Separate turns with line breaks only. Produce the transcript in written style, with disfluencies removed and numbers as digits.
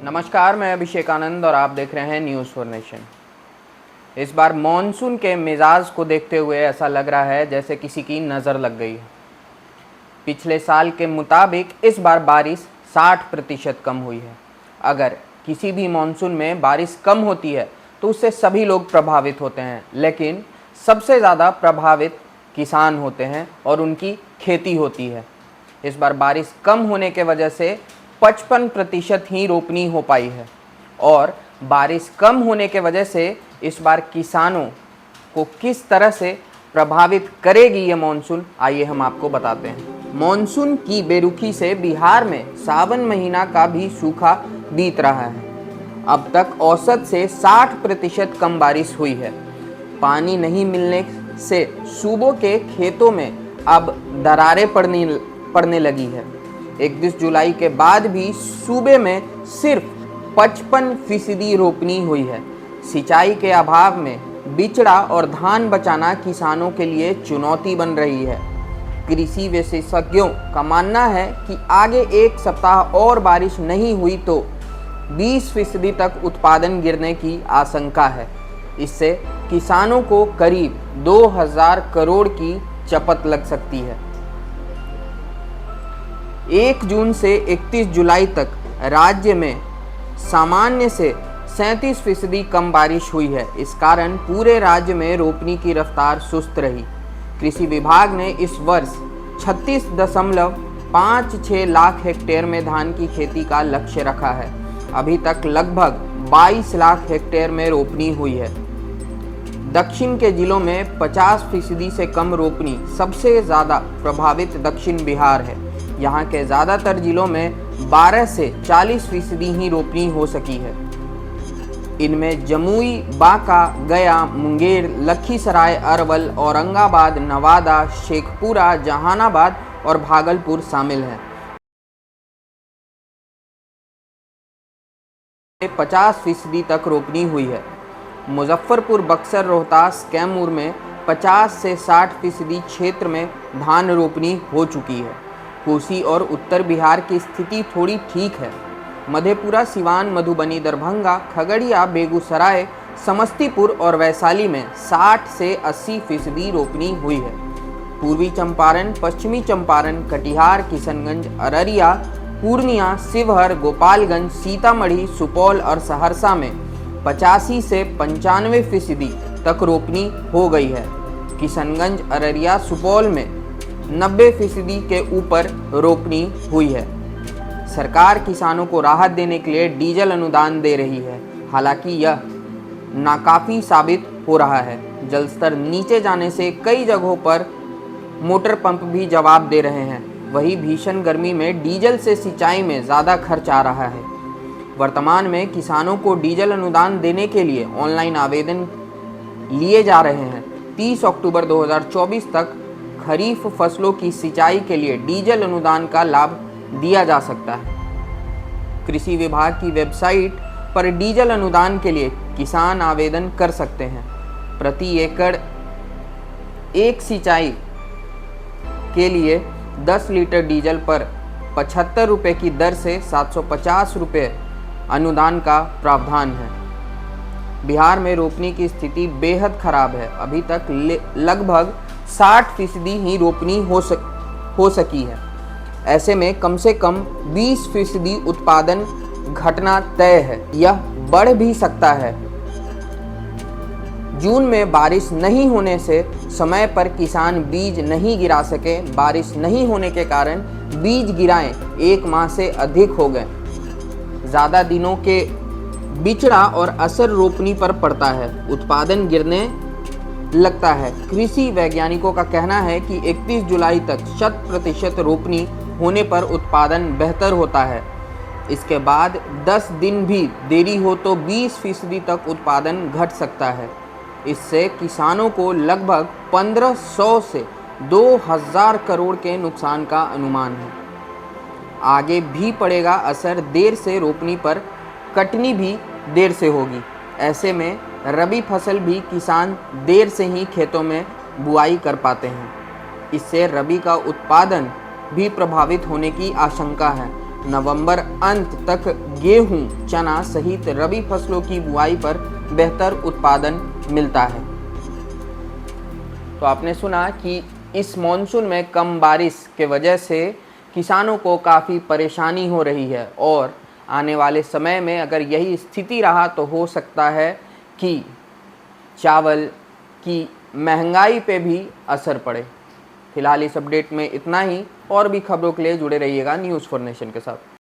नमस्कार, मैं अभिषेक आनंद और आप देख रहे हैं न्यूज़ फॉर नेशन। इस बार मॉनसून के मिजाज को देखते हुए ऐसा लग रहा है जैसे किसी की नज़र लग गई है। पिछले साल के मुताबिक इस बार बारिश 60% कम हुई है। अगर किसी भी मॉनसून में बारिश कम होती है तो उससे सभी लोग प्रभावित होते हैं, लेकिन सबसे ज़्यादा प्रभावित किसान होते हैं और उनकी खेती होती है। इस बार बारिश कम होने के वजह से 55% ही रोपनी हो पाई है और बारिश कम होने के वजह से इस बार किसानों को किस तरह से प्रभावित करेगी ये मानसून, आइए हम आपको बताते हैं। मानसून की बेरुखी से बिहार में सावन महीना का भी सूखा बीत रहा है। अब तक औसत से 60% कम बारिश हुई है। पानी नहीं मिलने से सूबों के खेतों में अब दरारें पड़ने लगी है। 31 जुलाई के बाद भी सूबे में सिर्फ 55% रोपनी हुई है। सिंचाई के अभाव में बिचड़ा और धान बचाना किसानों के लिए चुनौती बन रही है। कृषि विशेषज्ञों का मानना है कि आगे एक सप्ताह और बारिश नहीं हुई तो 20% तक उत्पादन गिरने की आशंका है। इससे किसानों को करीब 2000 करोड़ की चपत लग सकती है। 1 जून से 31 जुलाई तक राज्य में सामान्य से 37% कम बारिश हुई है। इस कारण पूरे राज्य में रोपनी की रफ्तार सुस्त रही। कृषि विभाग ने इस वर्ष 36.56 लाख हेक्टेयर में धान की खेती का लक्ष्य रखा है। अभी तक लगभग 22 लाख हेक्टेयर में रोपनी हुई है। दक्षिण के जिलों में 50% से कम रोपनी। सबसे ज़्यादा प्रभावित दक्षिण बिहार है। यहाँ के ज़्यादातर जिलों में 12 से 40% ही रोपनी हो सकी है। इनमें जमुई, बांका, गया, मुंगेर, लखीसराय, अरवल, औरंगाबाद, नवादा, शेखपुरा, जहानाबाद और भागलपुर शामिल हैं। 50% तक रोपनी हुई है। मुजफ्फरपुर, बक्सर, रोहतास, कैमूर में 50 से 60% क्षेत्र में धान रोपनी हो चुकी है। कोसी और उत्तर बिहार की स्थिति थोड़ी ठीक है। मधेपुरा, सिवान, मधुबनी, दरभंगा, खगड़िया, बेगूसराय, समस्तीपुर और वैशाली में 60 से 80% रोपनी हुई है। पूर्वी चंपारण, पश्चिमी चंपारण, कटिहार, किशनगंज, अररिया, पूर्णिया, शिवहर, गोपालगंज, सीतामढ़ी, सुपौल और सहरसा में 85 से 95% तक रोपनी हो गई है। किशनगंज, अररिया, सुपौल में 90% के ऊपर रोपनी हुई है। सरकार किसानों को राहत देने के लिए डीजल अनुदान दे रही है, हालांकि यह नाकाफी साबित हो रहा है। जलस्तर नीचे जाने से कई जगहों पर मोटर पंप भी जवाब दे रहे हैं। वहीं भीषण गर्मी में डीजल से सिंचाई में ज़्यादा खर्च आ रहा है। वर्तमान में किसानों को डीजल अनुदान देने के लिए ऑनलाइन आवेदन लिए जा रहे हैं। 30 अक्टूबर 2024 तक खरीफ फसलों की सिंचाई के लिए डीजल अनुदान का लाभ दिया जा सकता है। कृषि विभाग की वेबसाइट पर डीजल अनुदान के लिए किसान आवेदन कर सकते हैं। प्रति एकड़ एक सिंचाई के लिए 10 लीटर डीजल पर 75 रुपये की दर से 750 रुपये अनुदान का प्रावधान है। बिहार में रोपनी की स्थिति बेहद खराब है। अभी तक लगभग 60% ही रोपनी हो सकी है। ऐसे में कम से कम 20% उत्पादन घटना तय है। यह बढ़ भी सकता है। जून में बारिश नहीं होने से समय पर किसान बीज नहीं गिरा सके। बारिश नहीं होने के कारण बीज गिराएं 1 माह से अधिक हो गए। ज़्यादा दिनों के बिचड़ा और असर रोपनी पर पड़ता है। उत्पादन गिरने लगता है। कृषि वैज्ञानिकों का कहना है कि 31 जुलाई तक 100% रोपनी होने पर उत्पादन बेहतर होता है। इसके बाद 10 दिन भी देरी हो तो 20% तक उत्पादन घट सकता है। इससे किसानों को लगभग 1500 से 2000 करोड़ के नुकसान का अनुमान है। आगे भी पड़ेगा असर। देर से रोपनी पर कटनी भी देर से होगी। ऐसे में रबी फसल भी किसान देर से ही खेतों में बुआई कर पाते हैं। इससे रबी का उत्पादन भी प्रभावित होने की आशंका है। नवंबर अंत तक गेहूं, चना सहित रबी फसलों की बुआई पर बेहतर उत्पादन मिलता है। तो आपने सुना कि इस मॉनसून में कम बारिश के वजह से किसानों को काफ़ी परेशानी हो रही है और आने वाले समय में अगर यही स्थिति रहा तो हो सकता है कि चावल की महंगाई पे भी असर पड़े। फिलहाल इस अपडेट में इतना ही, और भी खबरों के लिए जुड़े रहिएगा न्यूज़ फॉर नेशन के साथ।